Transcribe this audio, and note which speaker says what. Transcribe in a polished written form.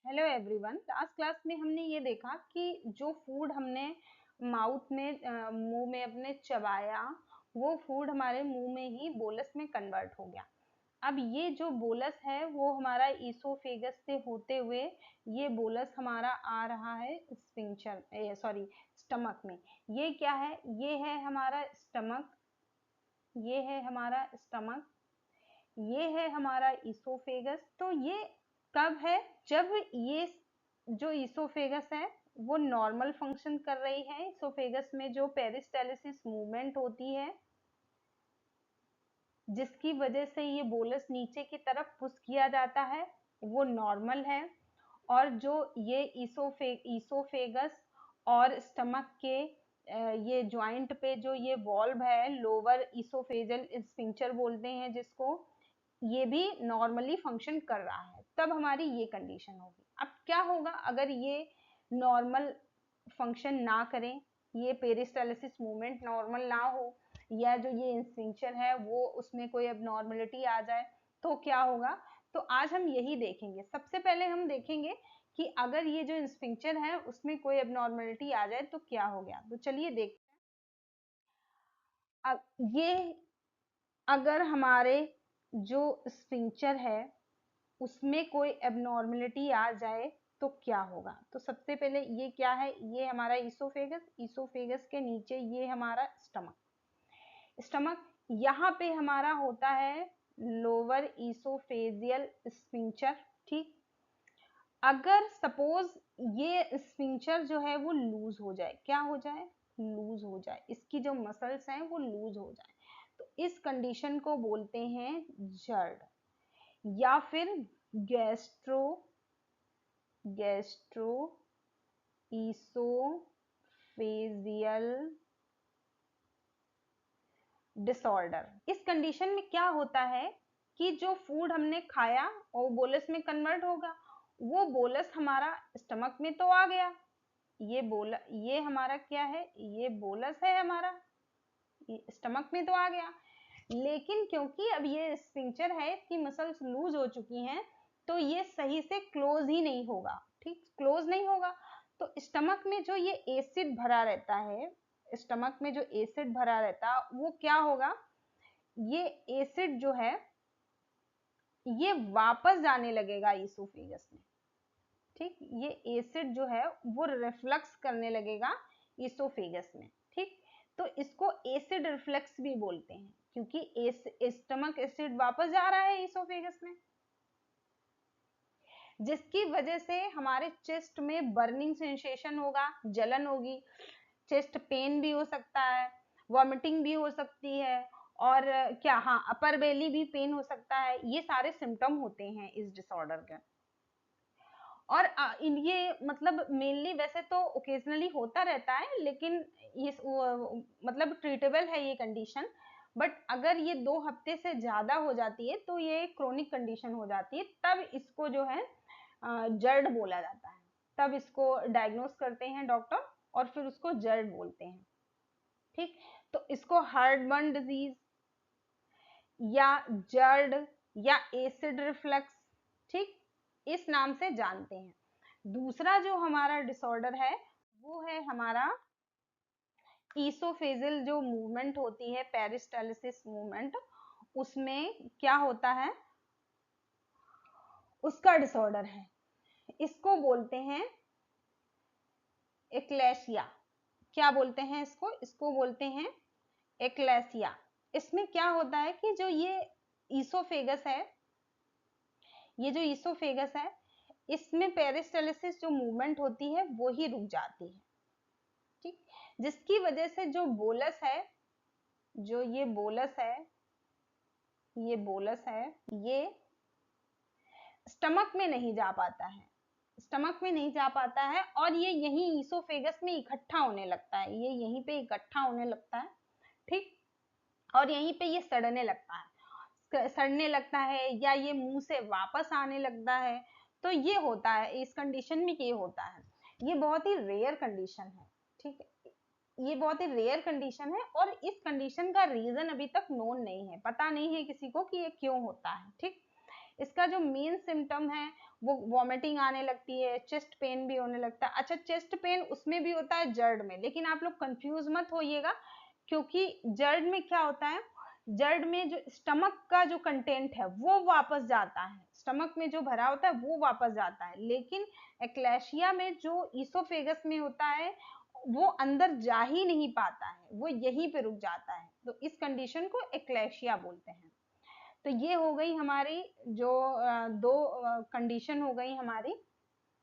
Speaker 1: Hello everyone. Last class में हमने ये देखा कि जो फूड हमने माउथ में मुंह में अपने चबाया, वो फूड हमारे मुंह में ही बोलस में कन्वर्ट हो गया। अब ये जो बोलस है वो हमारा ईसोफेगस से होते हुए ये बोलस हमारा आ रहा है स्फिंक्टर सॉरी स्टमक में। ये क्या है? ये है हमारा स्टमक, ये है हमारा स्टमक, ये है हमारा ईसोफेगस। तो ये कब है? जब ये जो ईसोफेगस है वो नॉर्मल फंक्शन कर रही है। ईसोफेगस में जो पेरिस्टालिसिस मूवमेंट होती है जिसकी वजह से ये बोलस नीचे की तरफ पुश किया जाता है, वो नॉर्मल है। और जो ये ईसोफेगस और स्टमक के ये जॉइंट पे जो ये वॉल्व है, लोअर ईसोफेजल स्फिंक्टर बोलते हैं जिसको, ये भी नॉर्मली फंक्शन कर रहा है, तब हमारी ये कंडीशन होगी। अब क्या होगा अगर ये नॉर्मल फंक्शन ना करें, ये पेरिस्टालिसिस मूवमेंट नॉर्मल ना हो, या जो ये स्फिंक्टर है वो उसमें कोई एबनॉर्मलिटी आ जाए, तो क्या होगा? तो आज हम यही देखेंगे। सबसे पहले हम देखेंगे कि अगर ये जो स्फिंक्टर है उसमें कोई एबनॉर्मलिटी आ जाए तो क्या हो गया। तो चलिए देखते हैं। अब ये अगर हमारे जो स्फिंक्टर है उसमें कोई एबनॉर्मलिटी आ जाए तो क्या होगा। तो सबसे पहले ये क्या है? ये हमारा ईसोफेगस, ईसोफेगस के नीचे ये हमारा स्टमक, स्टमक यहाँ पे हमारा होता है लोअर ईसोफेजियल स्फिंक्टर। ठीक, अगर सपोज ये स्फिंक्टर जो है वो लूज हो जाए, क्या हो जाए? लूज हो जाए, इसकी जो मसल्स हैं वो लूज हो जाए, तो इस कंडीशन को बोलते हैं जर्ड, या फिर गैस्ट्रो गैस्ट्रो ईसोफेजियल डिसऑर्डर। इस कंडीशन में क्या होता है कि जो फूड हमने खाया और बोलस में कन्वर्ट होगा, वो बोलस हमारा स्टमक में तो आ गया, ये हमारा क्या है? ये बोलस है हमारा, ये स्टमक में तो आ गया, लेकिन क्योंकि अब ये स्फिंक्टर है, इसकी मसल्स लूज हो चुकी हैं, तो ये सही से क्लोज ही नहीं होगा। ठीक, क्लोज नहीं होगा। तो स्टमक में जो ये एसिड भरा रहता है, स्टमक में जो एसिड भरा रहता है वो क्या होगा? ये एसिड जो है ये वापस जाने लगेगा ईसोफेगस में। ठीक, ये एसिड जो है वो रिफ्लक्स करने लगेगा ईसोफेगस में। ठीक, तो इसको एसिड रिफ्लक्स भी बोलते हैं, क्योंकि स्टमक एसिड वापस जा रहा है ईसोफेगस में, जिसकी वजह से हमारे चेस्ट में बर्निंग सेंसेशन होगा, जलन होगी, चेस्ट पेन भी हो सकता है, वॉमिटिंग भी हो सकती है, और क्या, हाँ, अपर बेली भी पेन हो सकता है। ये सारे सिम्टम होते हैं इस डिसऑर्डर के। और ये मतलब मेनली वैसे तो ओकेजनली होता रहता है, लेकिन ये मतलब ट्रीटेबल है ये कंडीशन। बट अगर ये 2 हफ्ते से ज्यादा हो जाती है तो ये क्रोनिक कंडीशन हो जाती है, तब इसको जो है जर्ड बोला जाता है। तब इसको डायग्नोस करते हैं डॉक्टर और फिर उसको जर्ड बोलते हैं। ठीक, तो इसको हार्टबर्न डिजीज या जर्ड या एसिड रिफ्लक्स, ठीक, इस नाम से जानते हैं। दूसरा जो हमारा डिसऑर्डर है वो है हमारा ईसोफेजियल जो मूवमेंट होती है, पेरिस्टालिसिस मूवमेंट, उसमें क्या होता है, उसका डिसऑर्डर है। इसको बोलते हैं एक्लेशिया। क्या बोलते हैं इसको? इसको बोलते हैं एक्लेशिया। इसमें क्या होता है कि जो ये ईसोफेगस है, ये जो ईसोफेगस है, इसमें पेरिस्टालिसिस जो मूवमेंट होती है वो ही रुक जाती है। ठीक, जिसकी वजह से जो बोलस है, जो ये बोलस है, ये बोलस है, ये स्टमक में नहीं जा पाता है, स्टमक में नहीं जा पाता है, और ये यहीं ईसोफेगस में इकट्ठा होने लगता है, ये यहीं पे इकट्ठा होने लगता है। ठीक, और यहीं पे ये सड़ने लगता है, सड़ने लगता है, या ये मुंह से वापस आने लगता है। तो ये होता है, इस कंडीशन में ये होता है। ये बहुत ही रेयर कंडीशन है। ठीक है, ये बहुत ही रेयर कंडीशन है, और इस कंडीशन का रीजन अभी तक नोन नहीं है, पता नहीं है किसी को कि ये क्यों होता है। ठीक, इसका जो मेन सिम्टम है वो वॉमिटिंग आने लगती है, चेस्ट पेन भी होने लगता है। अच्छा, चेस्ट पेन उसमें भी होता है जर्ड में, लेकिन आप लोग कंफ्यूज मत होइएगा, क्योंकि जर्ड में क्या होता है, जर्ड में जो स्टमक का जो कंटेंट है वो वापस जाता है, स्टमक में जो भरा होता है वो वापस जाता है, लेकिन एक्लेशिया में जो ईसोफेगस में होता है वो अंदर जा ही नहीं पाता है, वो यहीं पे रुक जाता है, तो इस कंडीशन को एक्लेशिया बोलते हैं। तो ये हो गई हमारी जो दो कंडीशन हो गई हमारी